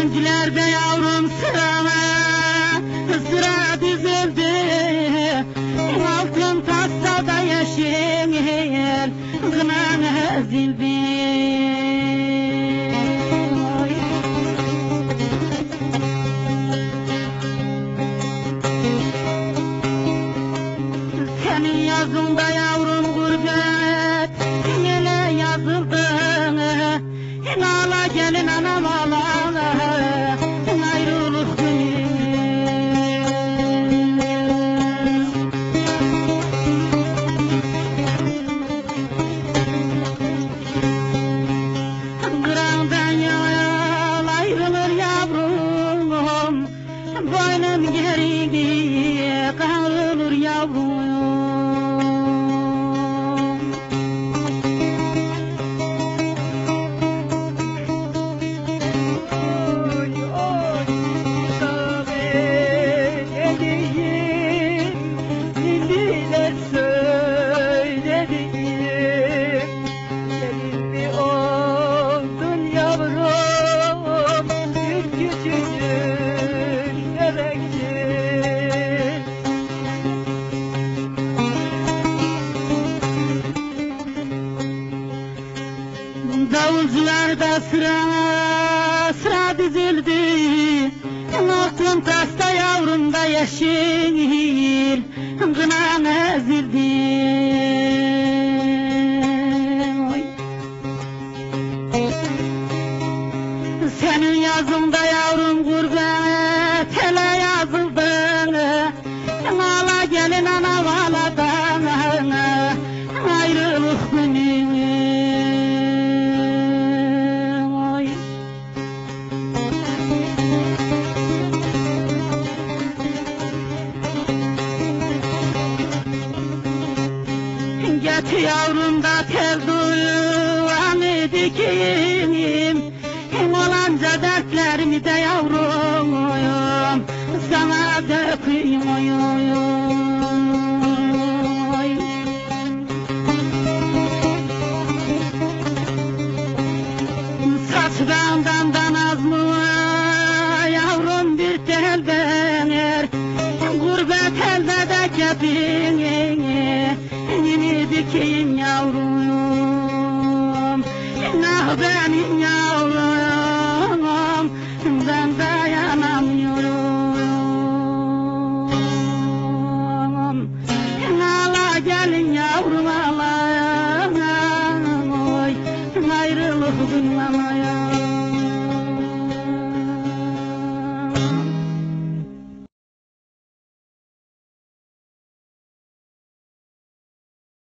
Öğrencilerde yavrum sıra dizildi, altın tastada yeşil kına ezildi. Senin yazında yavrum gurbet yine yazıldı, ağla gelin anam ağla, ayrılık günü. Kırandan yol ayrılır yavrum, boynum geri kalır yavrum. Davulcular da sıra dizildi, altın tasta yavrum da yeşil kına ezildi. Senin yazında yavrum gurbet hele yazıldı, ağla gelin anam ağladan, ayrılık günü. Get yavrum da tel duvanı dikeyim, olanca dertlerimi de yavrum sana dökeyim. Saç damdan az mı yavrum bir tel denir, gurbet elde de kepini dikeyim yavrum, ah benim yavrum, ben dayanamıyorum. Ağla gelin yavrum ağla, oy ayrılık günüm.